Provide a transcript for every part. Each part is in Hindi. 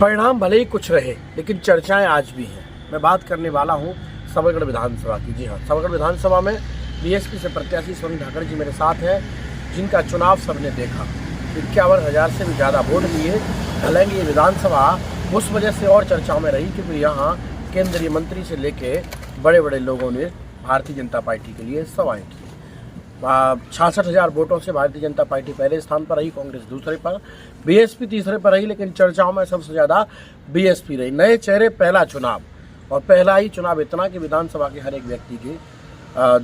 परिणाम भले ही कुछ रहे लेकिन चर्चाएं आज भी हैं। मैं बात करने वाला हूं सबलगढ़ विधानसभा की। जी हाँ, सबलगढ़ विधानसभा में बीएसपी से प्रत्याशी सोनी धाकड़ जी मेरे साथ हैं, जिनका चुनाव सबने देखा। 51,000 से भी ज़्यादा वोट लिए। हालांकि ये विधानसभा उस वजह से और चर्चाओं में रही क्योंकि यहाँ केंद्रीय मंत्री से लेके बड़े बड़े लोगों ने भारतीय जनता पार्टी के लिए सवाएं की। 66,000 वोटों से भारतीय जनता पार्टी पहले स्थान पर रही, कांग्रेस दूसरे पर, बीएसपी तीसरे पर रही, लेकिन चर्चाओं में सबसे ज़्यादा बीएसपी रही। नए चेहरे पहला चुनाव, और पहला ही चुनाव इतना कि विधानसभा के हर एक व्यक्ति के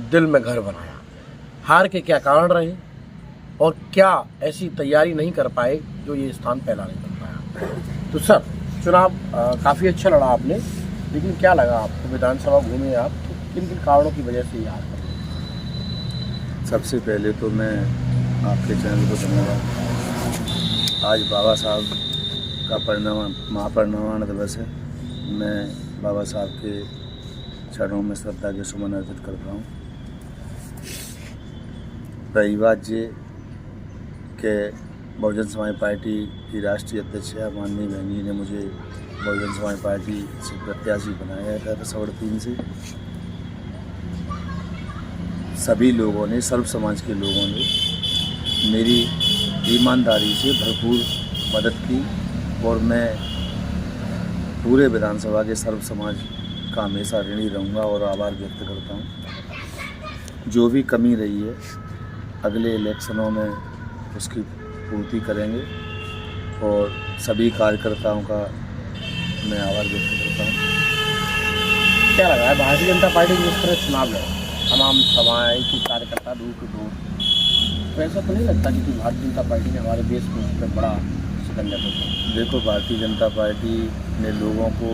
दिल में घर बनाया। हार के क्या कारण रहे और क्या ऐसी तैयारी नहीं कर पाए जो ये स्थान पहला नहीं कर पाया। तो सर, चुनाव काफ़ी अच्छा लड़ा आपने, लेकिन क्या लगा आपको? विधानसभा घूमे आप, तो किन किन कारणों की वजह से ये हार? सबसे पहले तो मैं आपके चैनल को धन्यवाद। आज बाबा साहब का महापरिनिर्वाण दिवस है। मैं बाबा साहब के चरणों में श्रद्धा के सुमन अर्पित करता हूँ। रही बात ये कि बहुजन समाज पार्टी की राष्ट्रीय अध्यक्ष माननीय बहन जी ने मुझे बहुजन समाज पार्टी से प्रत्याशी बनाया था सबड़ 3 से। सभी लोगों ने, सर्व समाज के लोगों ने मेरी ईमानदारी से भरपूर मदद की और मैं पूरे विधानसभा के सर्व समाज का हमेशा ऋणी रहूँगा और आभार व्यक्त करता हूँ। जो भी कमी रही है अगले इलेक्शनों में उसकी पूर्ति करेंगे और सभी कार्यकर्ताओं का मैं आभार व्यक्त करता हूँ। क्या लगा है भारतीय जनता पार्टी जिस तरह चुनाव लड़ा, तमाम सभाएं की कार्यकर्ता दूर टू दूर, तो ऐसा तो नहीं लगता कि भारतीय जनता पार्टी ने हमारे देश में उस पर बड़ा सिकंजा कसा? देखो, भारतीय जनता पार्टी ने लोगों को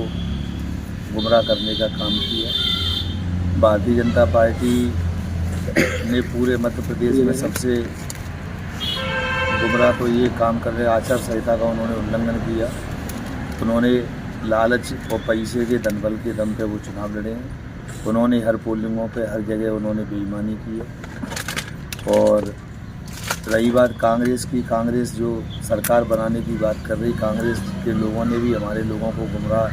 गुमराह करने का काम किया। भारतीय जनता पार्टी ने पूरे मध्य प्रदेश में सबसे गुमराह तो ये काम कर रहे, आचार संहिता का उन्होंने उल्लंघन किया। उन्होंने लालच और पैसे के धनबल के दम पे वो चुनाव लड़े हैं। उन्होंने हर पोलिंगों पे हर जगह उन्होंने बेईमानी की है। और रही बात कांग्रेस की, कांग्रेस जो सरकार बनाने की बात कर रही, कांग्रेस के लोगों ने भी हमारे लोगों को गुमराह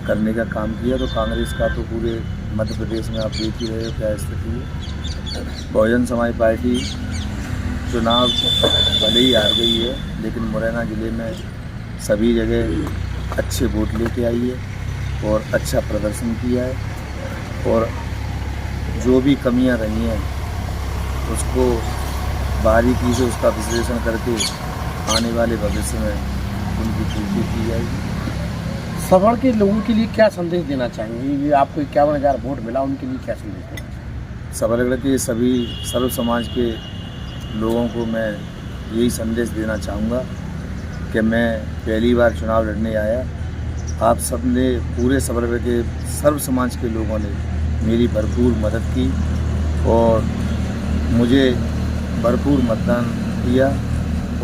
करने का काम किया। तो कांग्रेस का तो पूरे मध्य प्रदेश में आप देख ही रहे हो क्या स्थिति है। बहुजन समाज पार्टी चुनाव भले ही हार गई है, लेकिन मुरैना ज़िले में सभी जगह अच्छे वोट लेके आई है और अच्छा प्रदर्शन किया है। और जो भी कमियां रही हैं उसको बारीकी से उसका विश्लेषण करके आने वाले भविष्य में उनकी पूर्ति की जाएगी। सबल के लोगों के लिए क्या संदेश देना चाहेंगे? आपको 51,000 वोट मिला, उनके लिए क्या संदेश देना? सबलगढ़ के सभी सर्व समाज के लोगों को मैं यही संदेश देना चाहूँगा कि मैं पहली बार चुनाव लड़ने आया। आप सब ने, पूरे सबलगढ़ के सर्व समाज के लोगों ने मेरी भरपूर मदद की और मुझे भरपूर मतदान किया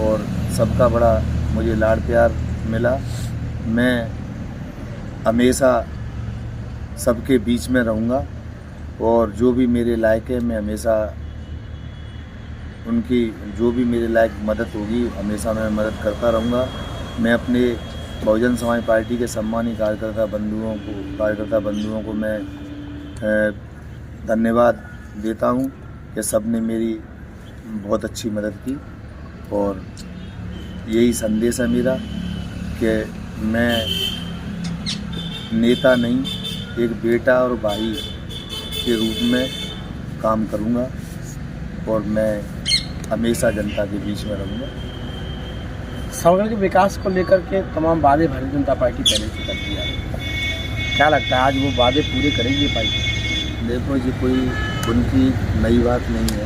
और सबका बड़ा मुझे लाड़ प्यार मिला। मैं हमेशा सबके बीच में रहूँगा और जो भी मेरे लायक है मैं हमेशा उनकी जो भी मेरे लायक मदद होगी हमेशा मैं मदद करता रहूँगा। मैं अपने बहुजन समाज पार्टी के सम्मानित कार्यकर्ता बंधुओं को मैं धन्यवाद देता हूँ कि सब ने मेरी बहुत अच्छी मदद की। और यही संदेश है मेरा कि मैं नेता नहीं, एक बेटा और भाई के रूप में काम करूँगा और मैं हमेशा जनता के बीच में रहूँगा। सबलगढ़ के विकास को लेकर के तमाम वादे भारतीय जनता पार्टी पहले से करती है। क्या लगता है आज वो वादे पूरे करेगी पार्टी? देखो, ये कोई उनकी नई बात नहीं है।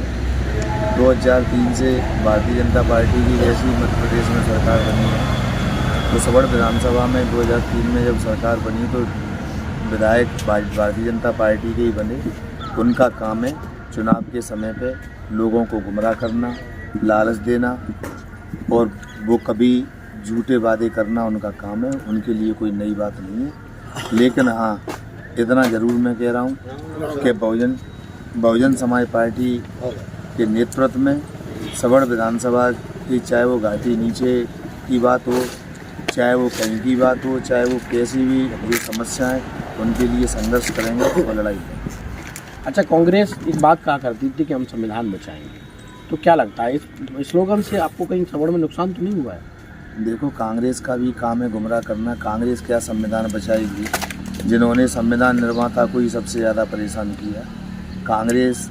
2003 से भारतीय जनता पार्टी की जैसी मध्य प्रदेश में सरकार बनी है, तो सबड़ विधानसभा में 2003 में जब सरकार बनी तो विधायक भारतीय जनता पार्टी के ही बने। उनका काम है चुनाव के समय पे लोगों को गुमराह करना, लालच देना और वो कभी झूठे वादे करना उनका काम है। उनके लिए कोई नई बात नहीं है। लेकिन हाँ, इतना ज़रूर मैं कह रहा हूँ कि बहुजन समाज पार्टी के नेतृत्व में सबड़ विधानसभा की, चाहे वो घाटी नीचे की बात हो, चाहे वो कहीं की बात हो, चाहे वो कैसी भी ये समस्याएं, उनके लिए संघर्ष करेंगे और लड़ाई करेंगे। अच्छा, कांग्रेस इस बात कहा करती थी कि हम संविधान बचाएंगे, तो क्या लगता है इस स्लोगन से आपको कहीं सवर्ण में नुकसान तो नहीं हुआ है? देखो, कांग्रेस का भी काम है गुमराह करना। कांग्रेस क्या संविधान बचाएगी? जिन्होंने संविधान निर्माता को ही सबसे ज़्यादा परेशान किया। कांग्रेस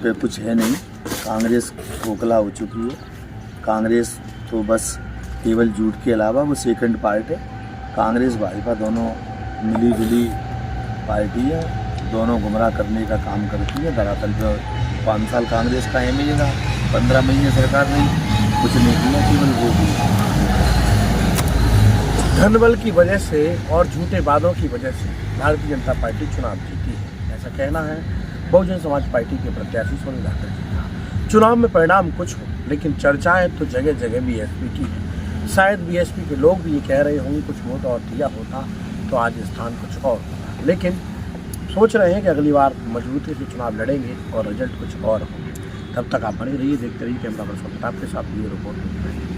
पे कुछ है नहीं, कांग्रेस खोखला हो चुकी है। कांग्रेस तो बस केवल झूठ के अलावा वो सेकंड पार्ट है। कांग्रेस भाजपा दोनों मिली जुली पार्टी है, दोनों गुमराह करने का काम करती है। दरअसल जो 5 साल कांग्रेस का एम रहा, 15 महीने सरकार ने कुछ नहीं किया, केवल वो किया। धनबल की वजह से और झूठे वादों की वजह से भारतीय जनता पार्टी चुनाव जीती है, ऐसा कहना है बहुजन समाज पार्टी के प्रत्याशी सोनी धाकड़ जी का। चुनाव में परिणाम कुछ हो, लेकिन चर्चाएं तो जगह जगह बीएसपी की है। शायद बीएसपी के लोग भी ये कह रहे होंगे कुछ वोट और दिया होता तो आज स्थान कुछ और होता, लेकिन सोच रहे हैं कि अगली बार मजबूती से चुनाव लड़ेंगे और रिजल्ट कुछ और होंगे। तब तक आप बने रहिए, देखते रहिए कैमरा पर्सन आपके साथ, वीडियो रिपोर्ट।